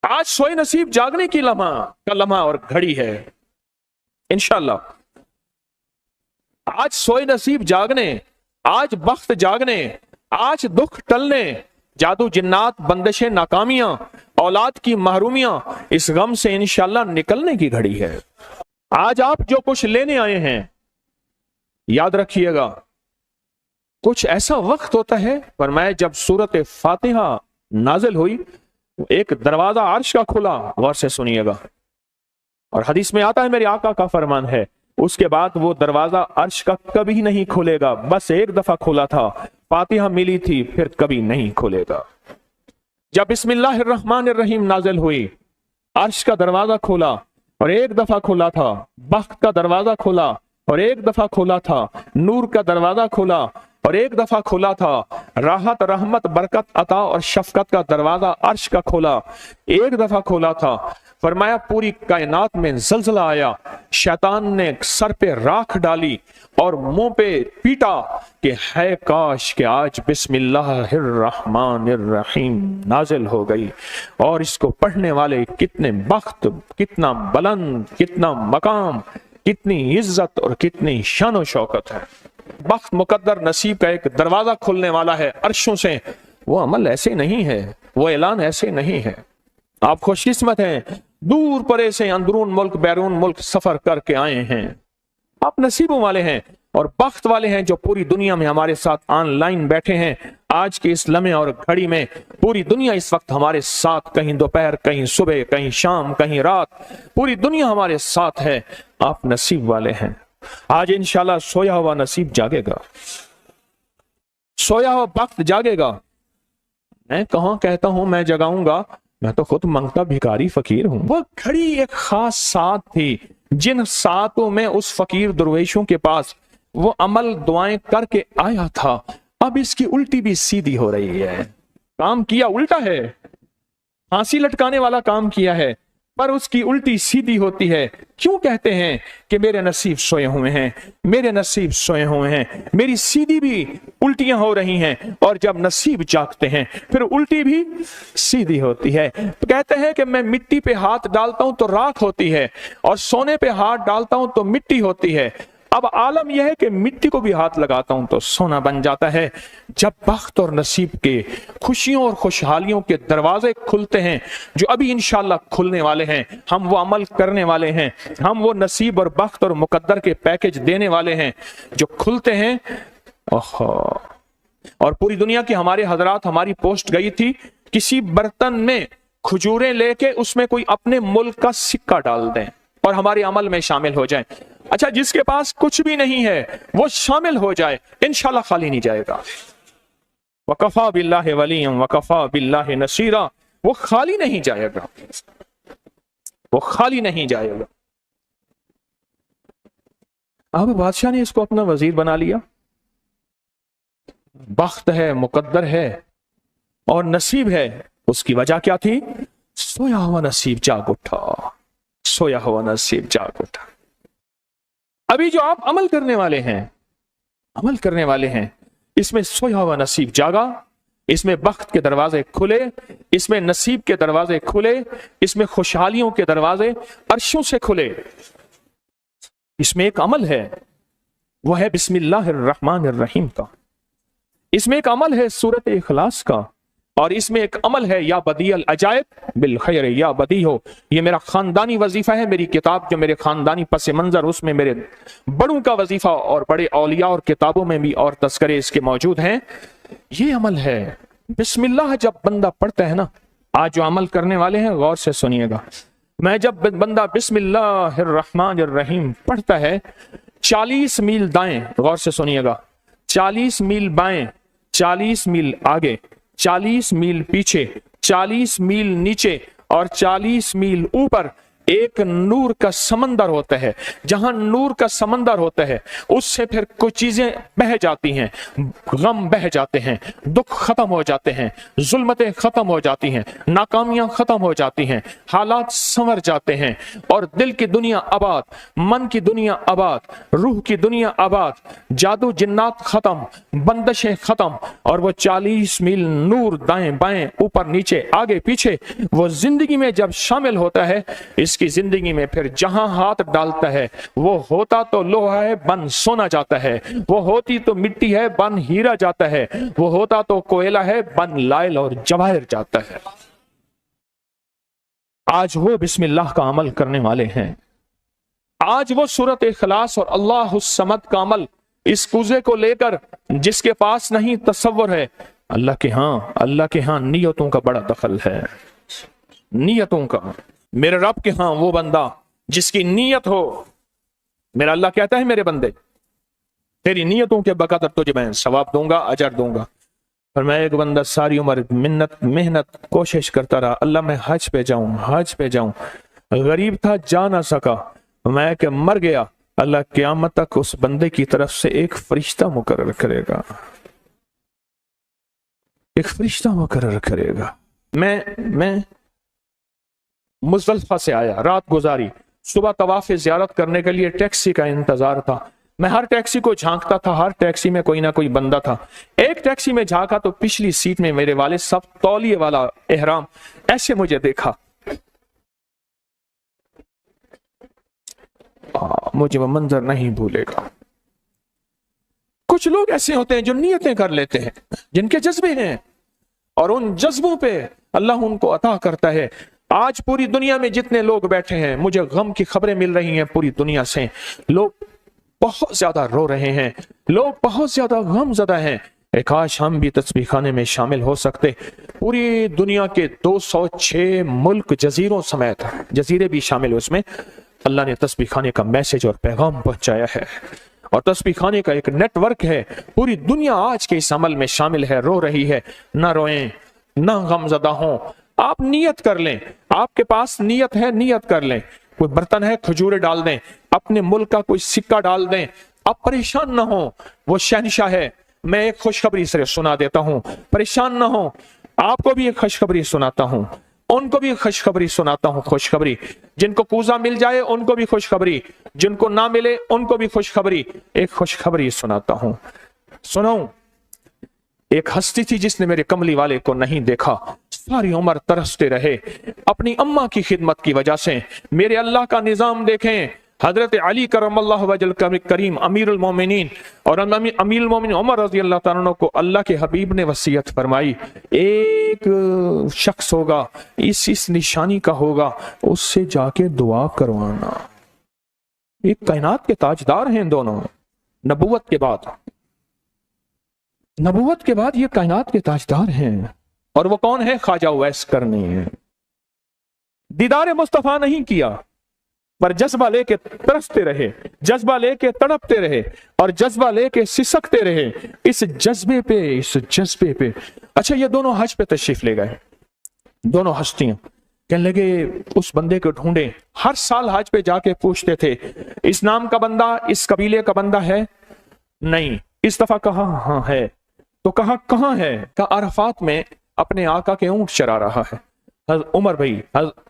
آج سوئے نصیب جاگنے کی لمحہ اور گھڑی ہے انشاءاللہ. آج سوئے نصیب جاگنے، آج بخت جاگنے، آج دکھ ٹلنے، جادو جنات بندشیں ناکامیاں، اولاد کی محرومیاں، اس غم سے انشاءاللہ نکلنے کی گھڑی ہے. آج آپ جو کچھ لینے آئے ہیں یاد رکھیے گا کچھ ایسا وقت ہوتا ہے. فرمایا جب سورت فاتحہ نازل ہوئی ایک دروازہ عرش کا کھلا، غور سے سنیے گا، اور حدیث میں آتا ہے میرے آقا کا فرمان ہے اس کے بعد وہ دروازہ عرش کا کبھی نہیں کھلے گا. بس ایک دفعہ کھلا تھا، فاتحہ ملی تھی، پھر کبھی نہیں کھلے گا. جب بسم اللہ الرحمن الرحیم نازل ہوئی عرش کا دروازہ کھولا اور ایک دفعہ کھلا تھا، بخت کا دروازہ کھولا اور ایک دفعہ کھولا تھا، نور کا دروازہ کھولا اور ایک دفعہ کھولا تھا، راحت رحمت برکت عطا اور شفقت کا دروازہ عرش کا کھولا، ایک دفعہ کھولا تھا. فرمایا پوری کائنات میں زلزلہ آیا، شیطان نے سر پہ راکھ ڈالی اور منہ پہ پیٹا کہ ہے کاش کہ آج بسم اللہ الرحمن الرحیم نازل ہو گئی، اور اس کو پڑھنے والے کتنے بخت، کتنا بلند، کتنا مقام، کتنی عزت اور کتنی شان و شوکت ہے. بخت مقدر نصیب کا ایک دروازہ کھلنے والا ہے عرشوں سے. وہ عمل ایسے نہیں ہے، وہ اعلان ایسے نہیں ہے. آپ خوش قسمت ہیں، دور پرے سے اندرون ملک بیرون ملک سفر کر کے آئے ہیں. آپ نصیبوں والے ہیں اور بخت والے ہیں جو پوری دنیا میں ہمارے ساتھ آن لائن بیٹھے ہیں. آج کے اس لمحے اور گھڑی میں پوری دنیا اس وقت ہمارے ساتھ، کہیں دوپہر، کہیں صبح، کہیں شام، کہیں رات، پوری دنیا ہمارے ساتھ ہے. آپ نصیب والے ہیں. آج انشاءاللہ سویا ہوا نصیب جاگے گا، سویا ہوا وقت جاگے گا. میں کہاں کہتا ہوں میں جگاؤں گا، میں تو خود منگتا بھکاری فقیر ہوں. وہ گھڑی ایک خاص ساتھ تھی، جن ساتوں میں اس فقیر درویشوں کے پاس وہ عمل دعائیں کر کے آیا تھا. اب اس کی الٹی بھی سیدھی ہو رہی ہے. کام کیا الٹا ہے، پھانسی لٹکانے والا کام کیا ہے، پر اس کی الٹی سیدھی ہوتی ہے. کیوں کہتے ہیں کہ میرے نصیب سوئے ہوئے ہیں، میرے نصیب سوئے ہوئے ہیں. میری سیدھی بھی الٹیاں ہو رہی ہیں، اور جب نصیب جاگتے ہیں پھر الٹی بھی سیدھی ہوتی ہے. کہتے ہیں کہ میں مٹی پہ ہاتھ ڈالتا ہوں تو راکھ ہوتی ہے، اور سونے پہ ہاتھ ڈالتا ہوں تو مٹی ہوتی ہے. اب عالم یہ ہے کہ مٹی کو بھی ہاتھ لگاتا ہوں تو سونا بن جاتا ہے. جب بخت اور نصیب کے خوشیوں اور خوشحالیوں کے دروازے کھلتے ہیں جو ابھی انشاءاللہ کھلنے والے ہیں، ہم وہ عمل کرنے والے ہیں، ہم وہ نصیب اور بخت اور مقدر کے پیکج دینے والے ہیں جو کھلتے ہیں. اور پوری دنیا کی ہمارے حضرات، ہماری پوسٹ گئی تھی کسی برتن میں کھجوریں لے کے اس میں کوئی اپنے ملک کا سکہ ڈال دیں اور ہمارے عمل میں شامل ہو جائیں. اچھا جس کے پاس کچھ بھی نہیں ہے وہ شامل ہو جائے، انشاءاللہ خالی نہیں جائے گا. وَكَفَى بِاللَّهِ وَلِيًّا وَكَفَى بِاللَّهِ نَصِيرًا. وہ خالی نہیں جائے گا، وہ خالی نہیں جائے گا. اب بادشاہ نے اس کو اپنا وزیر بنا لیا. بخت ہے، مقدر ہے اور نصیب ہے. اس کی وجہ کیا تھی؟ سویا ہوا نصیب جاگ اٹھا، سویا ہوا نصیب جاگ اٹھا. ابھی جو آپ عمل کرنے والے ہیں، عمل کرنے والے ہیں، اس میں سویا ہوا نصیب جاگا، اس میں بخت کے دروازے کھلے، اس میں نصیب کے دروازے کھلے، اس میں خوشحالیوں کے دروازے عرشوں سے کھلے. اس میں ایک عمل ہے، وہ ہے بسم اللہ الرحمن الرحیم کا. اس میں ایک عمل ہے سورت اخلاص کا، اور اس میں ایک عمل ہے یا بدیع العجائب بالخیر یا بدیع ہو. یہ میرا خاندانی وظیفہ ہے. میری کتاب جو میرے خاندانی پس منظر، اس میں میرے بڑوں کا وظیفہ اور بڑے اولیاء اور کتابوں میں بھی اور تذکرے اس کے موجود ہیں. یہ عمل ہے بسم اللہ. جب بندہ پڑھتا ہے نا، آج جو عمل کرنے والے ہیں غور سے سنیے گا، میں جب بندہ بسم اللہ الرحمن الرحیم پڑھتا ہے، 40 میل دائیں، غور سے سنیے گا، 40 میل بائیں، 40 میل آگے، 40 میل پیچھے، 40 میل نیچے اور 40 میل اوپر एक नूर का समंदर होता है, जहां नूर का समंदर होता है उससे फिर कुछ चीजें बह जाती हैं, गम बह जाते हैं, दुख खत्म हो जाते हैं, जुल्मतें खत्म हो जाती हैं, नाकामियां खत्म हो जाती हैं, हालात संवर जाते हैं और दिल की दुनिया आबाद, मन की दुनिया आबाद, रूह की दुनिया आबाद, जादू जिन्नात खत्म, बंदशें खत्म, और वो 40 मील नूर दाएं बाएं ऊपर नीचे आगे पीछे वो जिंदगी में जब शामिल होता है, इसकी जिंदगी में फिर जहां हाथ डालता है वो होता तो लोहा है बन सोना जाता है, वो होती तो मिट्टी है बन हीरा जाता है, वो होता तो कोयला है बन लाइल और जवाहिर जाता है। आज वो बिस्मिल्लाह का अमल करने वाले हैं, आज वो सूरत इखलास और अल्लाह समद का अमल, इस कुजे को लेकर जिसके पास नहीं तसव्वुर है, अल्लाह के हां नियतों का बड़ा दखल है, नियतों का। मेरे रब के हां वो बंदा जिसकी नियत हो, मेरा अल्लाह कहता है मेरे बंदे तेरी नियतों के बकदर तुझे मैं सवाब दूंगा, अजर दूंगा। और मैं एक बंदा सारी उम्र मेहनत कोशिश करता रहा, अल्लाह मैं हज पे जाऊं, गरीब था जा ना सका, मैं कि मर गया, अल्लाह क़यामत तक उस बंदे की तरफ से एक फरिश्ता मुकर्रर करेगा, एक फरिश्ता मुकर्रर करेगा। मैं मुज़दलिफ़ा से आया, रात गुजारी, सुबह तवाफ़ ज़ियारत करने के लिए टैक्सी का इंतजार था। मैं हर टैक्सी को झांकता था, हर टैक्सी में कोई ना कोई बंदा था। एक टैक्सी में झांका तो पिछली सीट में मेरे वाले सब तौलिए वाला एहराम, ऐसे मुझे देखा, मुझे वो मंजर नहीं भूलेगा। कुछ लोग ऐसे होते हैं जो नियतें कर लेते हैं, जिनके जज्बे हैं, और उन जज्बों पे अल्लाह उनको अता करता है। आज पूरी दुनिया में जितने लोग बैठे हैं, मुझे गम की खबरें मिल रही हैं पूरी दुनिया से, लोग बहुत ज्यादा रो रहे हैं, लोग बहुत ज्यादा गमज़दा हैं। काश हम भी तस्बीह खाने में शामिल हो सकते। पूरी दुनिया के 206 मुल्क जजीरों समेत, जजीरे भी शामिल हुए उसमें, अल्लाह ने तस्बीह खाने का मैसेज और पैगाम पहुंचाया है, और तस्बीह खाने का एक नेटवर्क है। पूरी दुनिया आज के इस अमल में शामिल है, रो रही है। ना रोएं, ना गमज़दा हों, आप नियत कर लें, आपके पास नियत है, नियत कर लें। कोई बर्तन है, खजूरें डाल दें, अपने मुल्क का कोई सिक्का डाल दें, आप परेशान ना हो, वो शहंशाह है। मैं एक खुशखबरी से सुना देता हूं, परेशान ना हो, आपको भी एक खुशखबरी सुनाता हूं, उनको भी खुशखबरी सुनाता हूं। खुशखबरी, जिनको कूजा मिल जाए उनको भी खुशखबरी, जिनको ना मिले उनको भी खुशखबरी। एक खुशखबरी सुनाता हूं, सुनाऊं। एक हस्ती थी जिसने मेरे कमली वाले को नहीं देखा, सारी उम्र तरसते रहे अपनी अम्मा की खिदमत की वजह से। मेरे अल्लाह का निजाम देखें, हजरत अली करमल्लाहु वजल करीम अमीरुल मोमिनीन और अमीरुल मोमिनीन उमर रज़ी अल्लाह तआला अन्हु को अल्लाह के हबीब ने वसीयत फरमाई, एक शख्स होगा, इस निशानी का होगा, उससे जाके दुआ करवाना। एक कायनात के ताजदार हैं दोनों, नबूवत के बाद ये कायनात के ताजदार हैं। और वो कौन है? ख्वाजा उवैस करनी है। दीदार मुस्तफा नहीं किया, पर जज्बा लेके तरसते रहे, जज्बा लेके तड़पते रहे, और जज्बा लेके सिसकते रहे। इस जज्बे पे अच्छा, ये दोनों हज पे तशरीफ ले गए, दोनों हस्तियां। कहने लगे उस बंदे को ढूंढे। हर साल हज पे जाके पूछते थे, इस नाम का बंदा, इस कबीले का बंदा है? नहीं। इस दफा कहा हाँ है। तो कहा कहाँ है? कहा अरफात में अपने आका के ऊंट चरा रहा है। उमर भाई,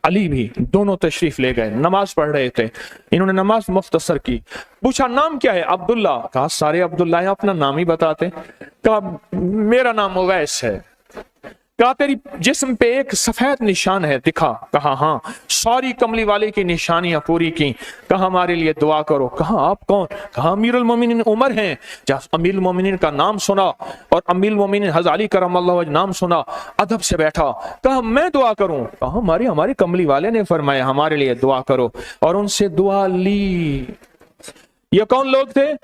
अली भी, दोनों तशरीफ ले गए, नमाज पढ़ रहे थे। इन्होंने नमाज मुख्तसर की। पूछा नाम क्या है? अब्दुल्ला। कहा सारे अब्दुल्ला है, अपना नाम ही बताते। कहा मेरा नाम उवैस है। कहा तेरी जिस्म पे एक सफेद निशान है, दिखा। कहा हाँ। सारी कमली वाले की निशानियां पूरी की। कहा हमारे लिए दुआ करो। कहा आप कौन? कहा अमीरुल मोमिनीन उमर हैं। जब अमीरुल मोमिनीन का नाम सुना और अमीरुल मोमिनीन हज़रत अली करमल्लाहु वजह नाम सुना, अदब से बैठा। कहा मैं दुआ करूं? कहा हमारे कमली वाले ने फरमाया हमारे लिए दुआ करो, और उनसे दुआ ली। ये कौन लोग थे?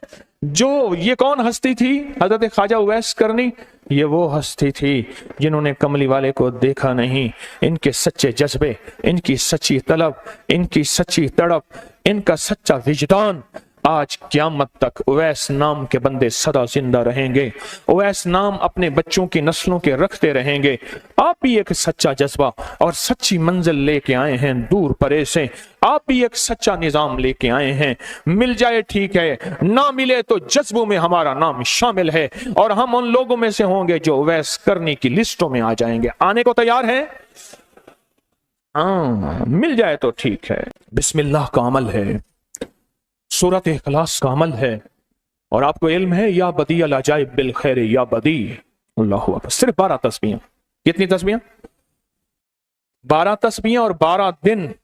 ये कौन हस्ती थी? हजरत ख्वाजा उवैस करनी। ये वो हस्ती थी जिन्होंने कमली वाले को देखा नहीं। इनके सच्चे जज्बे, इनकी सच्ची तलब, इनकी सच्ची तड़प, इनका सच्चा विजदान आज क़यामत तक उवैस नाम के बंदे सदा जिंदा रहेंगे, उवैस नाम अपने बच्चों की नस्लों के रखते रहेंगे। आप भी एक सच्चा जज्बा और सच्ची मंजिल लेके आए हैं दूर परे से, आप भी एक सच्चा निजाम लेके आए हैं। मिल जाए ठीक है, ना मिले तो जज्बों में हमारा नाम शामिल है और हम उन लोगों में से होंगे जो उवैस करने की लिस्टों में आ जाएंगे। आने को तैयार है? हाँ, मिल जाए तो ठीक है। बिस्मिल्लाह का अमल है, सूरत इखलास का अमल है, और आपको इल्म है या बदी अल अजाइब बिल खैर या बदी। अल्लाहु अकबर। सिर्फ 12 तस्बीहां। कितनी तस्बीहां? 12 तस्बीहां और 12 दिन।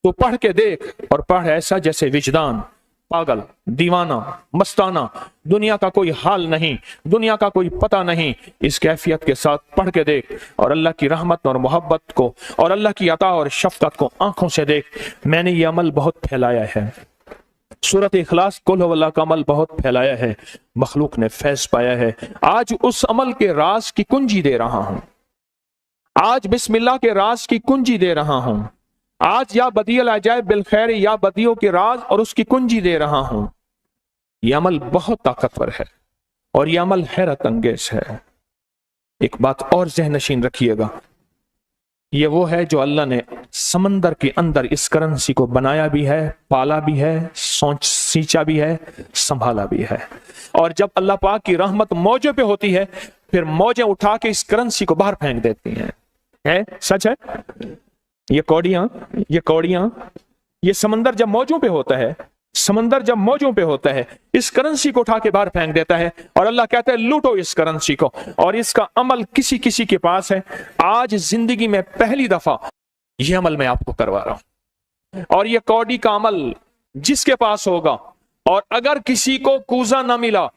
तो पढ़ के देख, और पढ़ ऐसा जैसे विजदान पागल, दीवाना, मस्ताना, दुनिया का कोई हाल नहीं, दुनिया का कोई पता नहीं, इस कैफियत के साथ पढ़ के देख और अल्लाह की रहमत और मोहब्बत को और अल्लाह की अता और शफकत को आंखों से देख। मैंने ये अमल बहुत फैलाया है, सूरत इखलास कुल हुवल्लाह का अमल बहुत फैलाया है, मखलूक ने फैज पाया है। आज उस अमल के राज की कुंजी दे रहा हूं, आज बिस्मिल्लाह के राज की कुंजी दे रहा हूं, आज या बदियल अजाइब बिल खैर या बदियों के राज और उसकी कुंजी दे रहा हूं। यह अमल बहुत ताकतवर है और यह अमल हैरत अंगेज है। एक बात और ज़हनशीन रखिएगा, ये वो है जो अल्लाह ने समंदर के अंदर इस करेंसी को बनाया भी है, पाला भी है, सींचा भी है, संभाला भी है। और जब अल्लाह पाक की रहमत मौजों पे होती है, फिर मौजें उठा के इस करेंसी को बाहर फेंक देती हैं। है? सच है? ये कौड़ियां, ये समंदर जब मौजों पे होता है, समंदर जब मौजों पे होता है, इस करेंसी को उठा के बाहर फेंक देता है और अल्लाह कहता है लूटो इस करेंसी को। और इसका अमल किसी किसी के पास है। आज जिंदगी में पहली दफा ये अमल मैं आपको करवा रहा हूं। और ये कौड़ी का अमल जिसके पास होगा, और अगर किसी को कूजा ना मिला,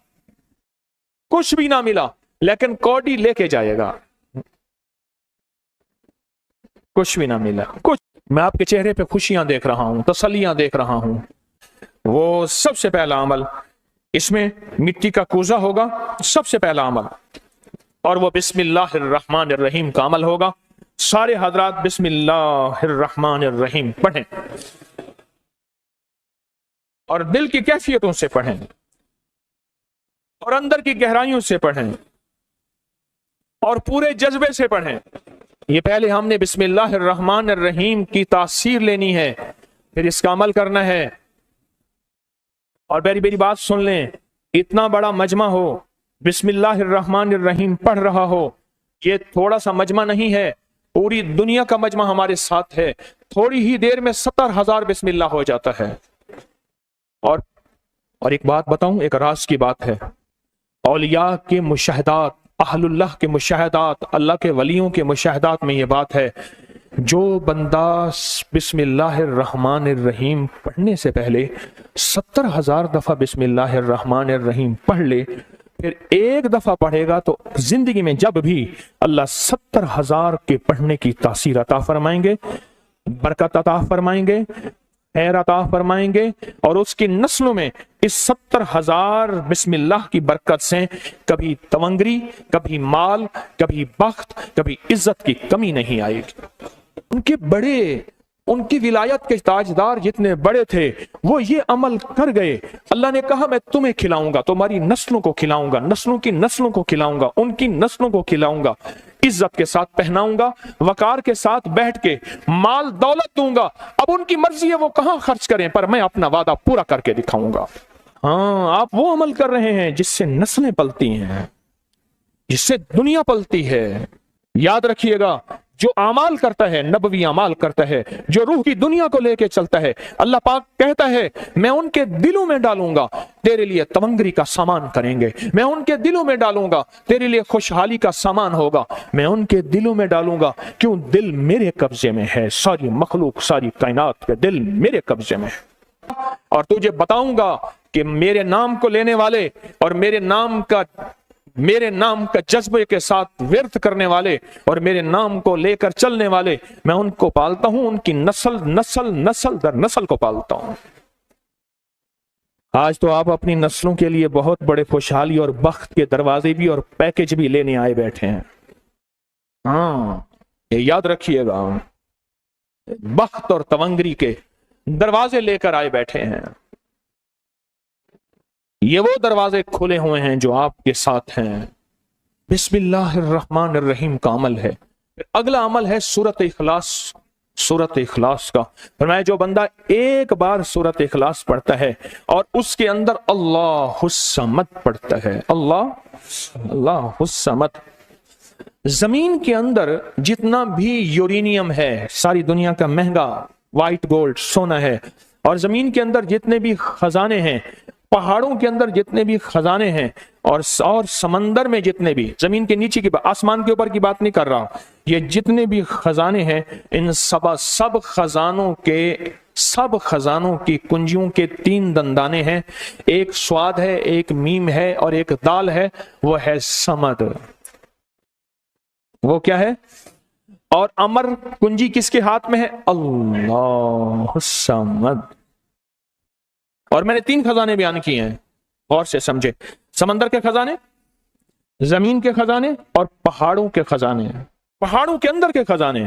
कुछ भी ना मिला, लेकिन कौड़ी लेके जाएगा, कुछ भी ना मिला, कुछ, मैं आपके चेहरे पे खुशियां देख रहा हूं, तसल्लियां देख रहा हूं, वो सबसे पहला अमल, इसमें मिट्टी का कूजा होगा, सबसे पहला अमल, और वो बिस्मिल्लाहिर्रहमानिर्रहीम का अमल होगा। सारे हजरात बिस्मिल्लाहिर्रहमानिर्रहीम पढ़ें और दिल की कैफियतों से पढ़ें और अंदर की गहराइयों से पढ़ें और पूरे जज्बे से पढ़ें। ये पहले हमने बिस्मिल्लाहिर्रहमानिर्रहीम की तासीर लेनी है, फिर इसका अमल करना है। और मेरी बात सुन लें, इतना बड़ा मजमा हो, बिस्मिल्लाहिर्रहमानिर्रहीम पढ़ रहा हो, ये थोड़ा सा मजमा नहीं है, पूरी दुनिया का मजमा हमारे साथ है। थोड़ी ही देर में 70,000 बिस्मिल्लाह हो जाता है। और एक बात बताऊं, एक राज की बात है, औलिया के मुशाहदात, अहलुल्लाह के मुशाहदात, अल्लाह के वलियों के मुशाहदात में ये बात है, जो बंदा बिस्मिल्लाहिर्रहमानिर्रहीम पढ़ने से पहले 70,000 दफा बिस्मिल्लाहिर्रहमानिर्रहीम पढ़ ले, फिर एक दफा पढ़ेगा तो जिंदगी में जब भी अल्लाह 70,000 के पढ़ने की तासीर अता फरमाएंगे, बरकत अता फरमाएंगे, खैर अता फरमाएंगे। और उसकी नस्लों में इस 70,000 बिस्मिल्लाह की बरकत से कभी तवंगरी, कभी माल, कभी बख्त, कभी इज्जत की कमी नहीं आएगी। उनकी विलायत के ताजदार जितने बड़े थे, वो ये अमल कर गए। अल्लाह ने कहा मैं तुम्हें खिलाऊंगा, तुम्हारी नस्लों को खिलाऊंगा, नस्लों की नस्लों को खिलाऊंगा, उनकी नस्लों को खिलाऊंगा, इज्जत के साथ पहनाऊंगा, वकार के साथ बैठ के माल दौलत दूंगा। अब उनकी मर्जी है वो कहां खर्च करें, पर मैं अपना वादा पूरा करके दिखाऊंगा। हाँ, आप वो अमल कर रहे हैं जिससे नस्लें पलती हैं, जिससे दुनिया पलती है। याद रखिएगा, जो अमाल करता है, नबवी अमाल करता है, जो रूह की दुनिया को लेके चलता है, अल्लाह पाक कहता है मैं उनके दिलों में डालूंगा, तेरे लिए तवंगरी का सामान करेंगे, मैं उनके दिलों में डालूंगा, तेरे लिए खुशहाली का सामान होगा, मैं उनके दिलों में डालूंगा। क्यों? दिल मेरे कब्जे में है, सारी मखलूक, सारी कायनात के दिल मेरे कब्जे में है। और तुझे बताऊंगा कि मेरे नाम को लेने वाले और मेरे नाम का जज्बे के साथ व्यर्थ करने वाले और मेरे नाम को लेकर चलने वाले, मैं उनको पालता हूं, उनकी नस्ल दर नस्ल को पालता हूं। आज तो आप अपनी नस्लों के लिए बहुत बड़े खुशहाली और बख्त के दरवाजे भी और पैकेज भी लेने आए बैठे हैं। हाँ, ये याद रखिएगा, बख्त और तवंगरी के दरवाजे लेकर आए बैठे हैं। یہ وہ دروازے کھلے ہوئے ہیں جو آپ کے ساتھ ہیں۔ بسم اللہ الرحمن الرحیم کا عمل ہے۔ پھر اگلا عمل ہے سورۃ اخلاص، سورۃ اخلاص کا۔ فرمایا جو بندہ ایک بار سورۃ اخلاص پڑھتا ہے اور اس کے اندر اللہ الصمد پڑھتا ہے، اللہ الصمد، زمین کے اندر جتنا بھی یورینیم ہے، ساری دنیا کا مہنگا وائٹ گولڈ سونا ہے، اور زمین کے اندر جتنے بھی خزانے ہیں، پہاڑوں کے اندر جتنے بھی خزانے ہیں، اور سمندر میں جتنے بھی، زمین کے نیچے کی، آسمان کے اوپر کی بات نہیں کر رہا، یہ جتنے بھی خزانے ہیں، ان سب خزانوں کی کنجیوں کے 3 دندانے ہیں، ایک سواد ہے، ایک میم ہے، اور ایک دال ہے، وہ ہے سمد۔ وہ کیا ہے؟ اور امر کنجی کس کے ہاتھ میں ہے؟ اللہ الصمد۔ اور میں نے 3 خزانے بیان کیے ہیں، غور سے سمجھے، سمندر کے خزانے، زمین کے خزانے، اور پہاڑوں کے خزانے، پہاڑوں کے اندر کے خزانے،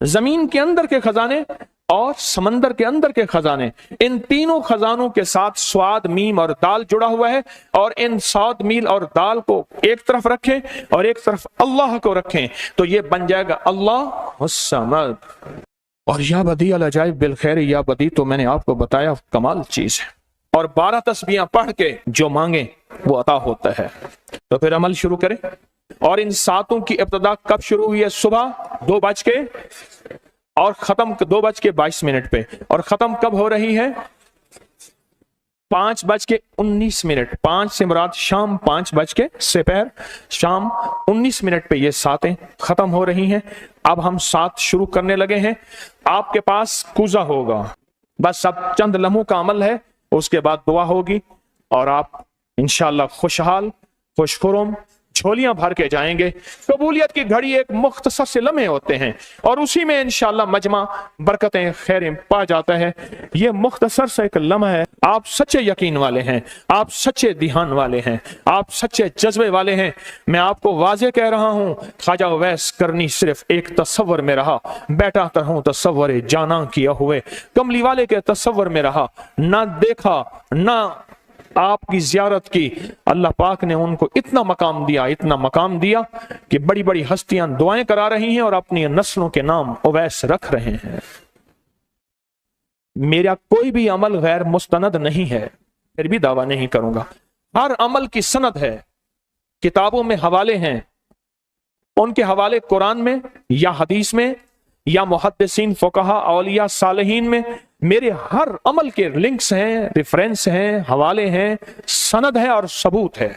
زمین کے اندر کے خزانے، اور سمندر کے اندر کے خزانے۔ ان تینوں خزانوں کے ساتھ سواد، میم اور دال جڑا ہوا ہے، اور ان سواد، میم اور دال کو ایک طرف رکھیں اور ایک طرف اللہ کو رکھیں تو یہ بن جائے گا اللہ الصمد۔ اور یا بدیع العجائب بالخیر، یا بدیع تو میں نے آپ کو بتایا کمال چیز ہے، اور 12 تسبیحاں پڑھ کے جو مانگیں وہ عطا ہوتا ہے۔ تو پھر عمل شروع کریں۔ اور ان 7 کی ابتدا کب شروع ہوئی ہے؟ صبح 2 بج کے، اور ختم 2:22 پہ، اور ختم کب ہو رہی ہے؟ 5:19۔ 5 سے مراد شام، 5 بج کے سپہر، شام 19 پہ یہ 7 ختم ہو رہی ہیں۔ اب ہم 7 شروع کرنے لگے ہیں۔ آپ کے پاس کوزہ ہوگا، بس اب چند لمحوں کا عمل ہے، اس کے بعد دعا ہوگی، اور آپ انشاءاللہ خوشحال، خوشخرم، جھولیاں بھر کے جائیں گے۔ قبولیت کی گھڑی ایک مختصر سے لمحے ہوتے ہیں، اور اسی میں انشاءاللہ مجمع برکتیں، خیریں پا جاتا ہے۔ یہ مختصر سے ایک لمحہ ہے۔ آپ سچے یقین والے ہیں، آپ سچے دھیان والے ہیں، آپ سچے جذبے والے ہیں۔ میں آپ کو واضح کہہ رہا ہوں، خواجہ اویس کرنی صرف ایک تصور میں رہا، بیٹا ہوں تصور جانا کیا ہوئے، کملی والے کے تصور میں رہا، نہ دیکھا نہ آپ کی زیارت کی۔ اللہ پاک نے ان کو اتنا مقام دیا، اتنا مقام دیا کہ بڑی بڑی ہستیاں دعائیں کرا رہی ہیں اور اپنی نسلوں کے نام اویس رکھ رہے ہیں۔ میرا کوئی بھی عمل غیر مستند نہیں ہے، پھر بھی دعویٰ نہیں کروں گا۔ ہر عمل کی سند ہے، کتابوں میں حوالے ہیں، ان کے حوالے قرآن میں یا حدیث میں یا محدثین، فقہا، اولیاء، صالحین میں۔ میرے ہر عمل کے لنکس ہیں، ریفرنس ہیں، حوالے ہیں، سند ہے اور ثبوت ہے۔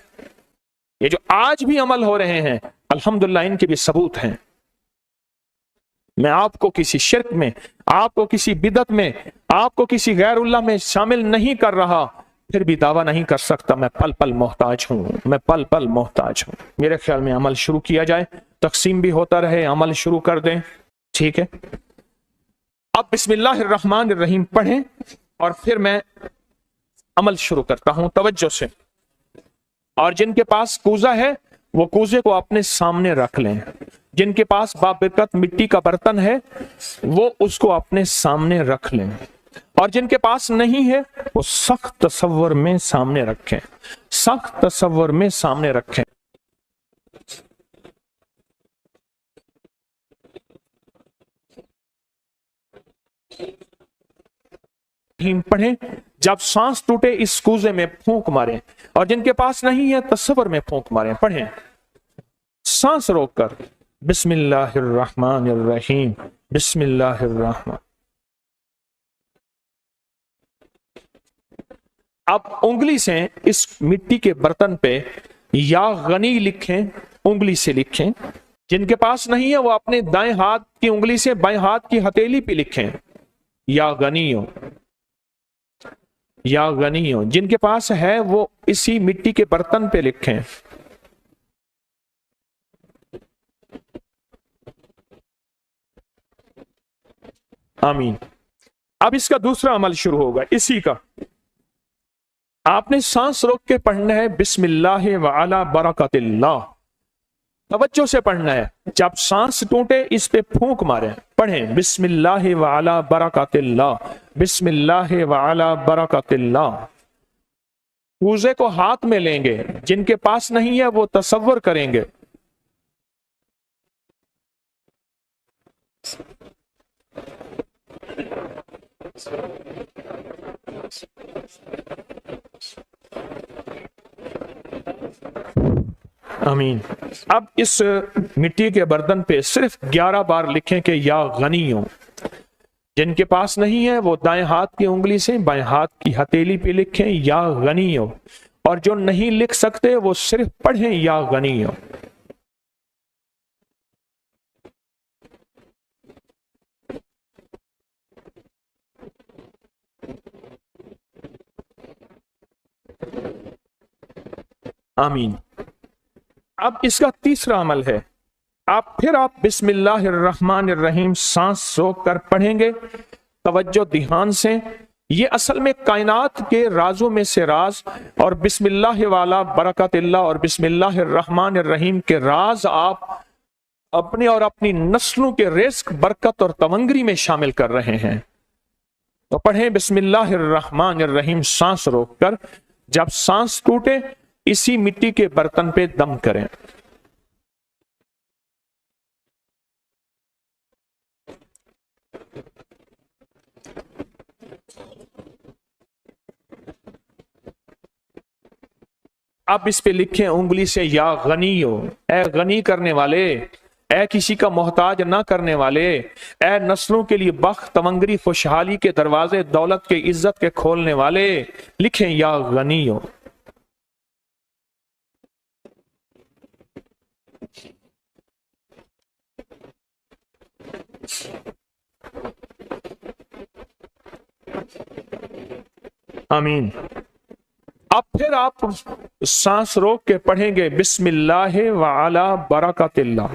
یہ جو آج بھی عمل ہو رہے ہیں الحمدللہ ان کے بھی ثبوت ہیں۔ میں آپ کو کسی شرک میں، آپ کو کسی بدعت میں، آپ کو کسی غیر اللہ میں شامل نہیں کر رہا، پھر بھی دعویٰ نہیں کر سکتا میں پل پل محتاج ہوں، میں پل پل محتاج ہوں۔ میرے خیال میں عمل شروع کیا جائے، تقسیم بھی ہوتا رہے، عمل شروع کر دیں، ٹھیک ہے؟ اب بسم اللہ الرحمن الرحیم پڑھیں اور پھر میں عمل شروع کرتا ہوں توجہ سے۔ اور جن کے پاس کوزہ ہے وہ کوزے کو اپنے سامنے رکھ لیں، جن کے پاس بابرکت مٹی کا برتن ہے وہ اس کو اپنے سامنے رکھ لیں، اور جن کے پاس نہیں ہے وہ سخت تصور میں سامنے رکھیں، سخت تصور میں سامنے رکھیں۔ پڑھیں، جب سانس ٹوٹے اس کوزے میں پھونک ماریں، اور جن کے پاس نہیں ہے تصور میں پھونک ماریں۔ پڑھیں سانس روک کر، بسم اللہ الرحمن الرحیم، بسم اللہ الرحمن۔ اب انگلی سے اس مٹی کے برتن پہ یا غنی لکھیں، انگلی سے لکھیں۔ جن کے پاس نہیں ہے وہ اپنے دائیں ہاتھ کی انگلی سے بائیں ہاتھ کی ہتھیلی پہ لکھیں، یا غنیو، یا غنیو۔ جن کے پاس ہے وہ اسی مٹی کے برتن پہ لکھیں۔ آمین۔ اب اس کا دوسرا عمل شروع ہوگا اسی کا۔ آپ نے سانس روک کے پڑھنا ہے بسم اللہ وعلی برکت اللہ، توجہ سے پڑھنا ہے۔ جب سانس ٹوٹے اس پہ پھونک ماریں، پڑھیں بسم اللہ وعلی برکت اللہ، بسم اللہ وعلی برکت اللہ۔ कूजे को हाथ में लेंगे, जिनके पास नहीं है वो तसव्वुर करेंगे। आमीन। अब इस मिट्टी के बर्तन पे सिर्फ 11 बार लिखें कि या गनियों। जिनके पास नहीं है वो दाएं हाथ की उंगली से बाएं हाथ की हथेली पे लिखें या गनियों, और जो नहीं लिख सकते वो सिर्फ पढ़ें या गनियों। आमीन। अब इसका तीसरा अमल है, आप बिस्मिल्लाहिर्रहमानिर्रहीम सांस रोक कर पढ़ेंगे तवज्जो ध्यान से। ये असल में कायनात के राजों में से राज, और बिस्मिल्लाह वाला बरकतिल्लाह और बिस्मिल्लाहिर्रहमानिर्रहीम के राज आप अपने और अपनी नस्लों के रिस्क, बरकत और तवंगरी में शामिल कर रहे हैं। तो पढ़ें बिस्मिल्लाहिर्रहमानिर्रहीम सांस रोक कर। जब सांस टूटे इसी मिट्टी के बर्तन पे दम करें। अब इस पे लिखें उंगली से या गनियो, ए गनी करने वाले, ए किसी का मोहताज ना करने वाले, ए नस्लों के लिए बख्त, तवंगरी, खुशहाली के दरवाजे, दौलत के, इज्जत के खोलने वाले। लिखें या गनियो। आमीन। अब फिर आप सांस रोक के पढ़ेंगे बिस्मिल्लाह व अला बरकतिल्लाह।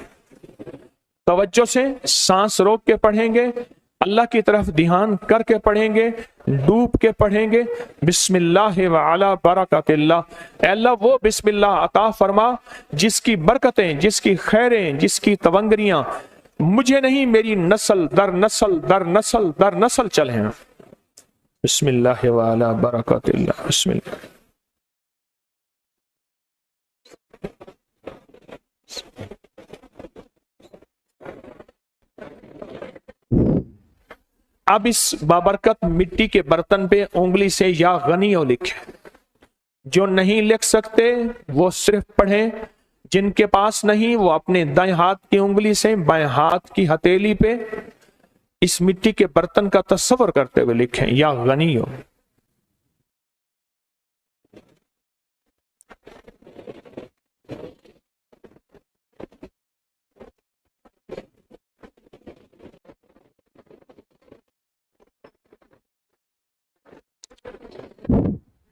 तवज्जो से सांस रोक के पढ़ेंगे, अल्लाह की तरफ ध्यान करके पढ़ेंगे, डूब के पढ़ेंगे बिस्मिल्लाह व अला बरकतिल्लाह। अल्लाह वो बिस्मिल्लाह अता फरमा जिसकी बरकतें, जिसकी खैरें, जिसकी तवंगरियां मुझे नहीं मेरी नस्ल दर नस्ल दर नस्ल दर नस्ल चले। बिस्मिल्लाह व अला बरकतिल्लाह। बिस्मिल्लाह। अब इस बाबरकत मिट्टी के बर्तन पे उंगली से या गनियो लिखें। जो नहीं लिख सकते वो सिर्फ पढ़ें, जिनके पास नहीं वो अपने दाएं हाथ की उंगली से बाएं हाथ की हथेली पे इस मिट्टी के बर्तन का तस्वर करते हुए लिखें या गनियो।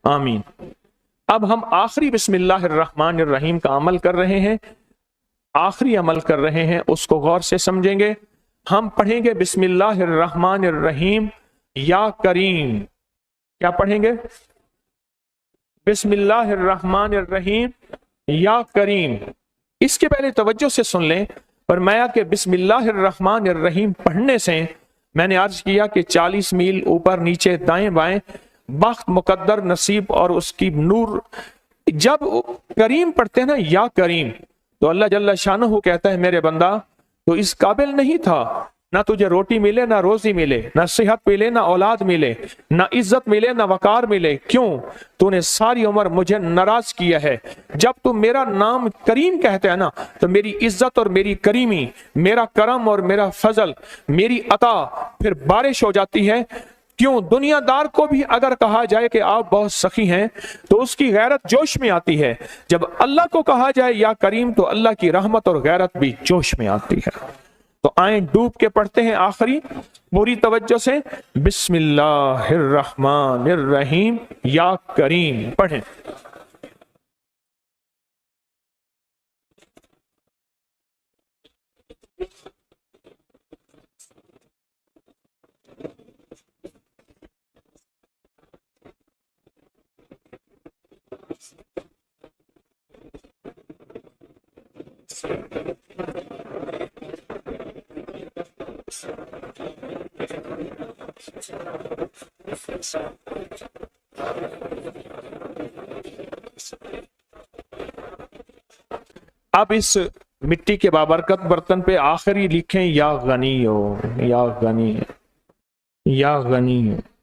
आमीन। अब हम आखिरी बिस्मिल्लाहिर्रहमानिर्रहीम का अमल कर रहे हैं, आखिरी अमल कर रहे हैं, उसको गौर से समझेंगे। हम पढ़ेंगे बिस्मिल्लाहिर्रहमानिर्रहीम या करीम। क्या पढ़ेंगे? बिस्मिल्लाहिर्रहमानिर्रहीम या करीम। इसके पहले तवज्जो से सुन लें, फरमाया कि बिस्मिल्लाहिर्रहमानिर्रहीम पढ़ने से मैंने अर्ज किया कि 40 मील ऊपर नीचे दाएं बाएं बख्त, मुकद्दर, नसीब और उसकी नूर। जब करीम पढ़ते हैं ना या करीम, तो अल्लाह जल्ला शानहू कहता है मेरे बंदा तो इस काबिल नहीं था, ना तुझे रोटी मिले ना रोजी मिले, ना सेहत मिले ना औलाद मिले, ना इज्जत मिले ना वकार मिले। क्यों? तूने सारी उम्र मुझे नाराज किया है। जब तू मेरा नाम करीम कहते हैं ना, तो मेरी इज्जत और मेरी करीमी, मेरा करम और मेरा फजल, मेरी अता फिर बारिश हो जाती है। क्यों? दुनियादार को भी अगर कहा जाए कि आप बहुत सखी हैं तो उसकी गैरत जोश में आती है। जब अल्लाह को कहा जाए या करीम, तो अल्लाह की रहमत और गैरत भी जोश में आती है। तो आए डूब के पढ़ते हैं आखिरी पूरी तवज्जो से बिस्मिल्लाहिर्रहमानिर्रहीम या करीम पढ़ें। اب اس مٹی کے بابرکت برتن پہ آخری لکھیں یا غنی ہو، یا غنی، یا غنی ہو۔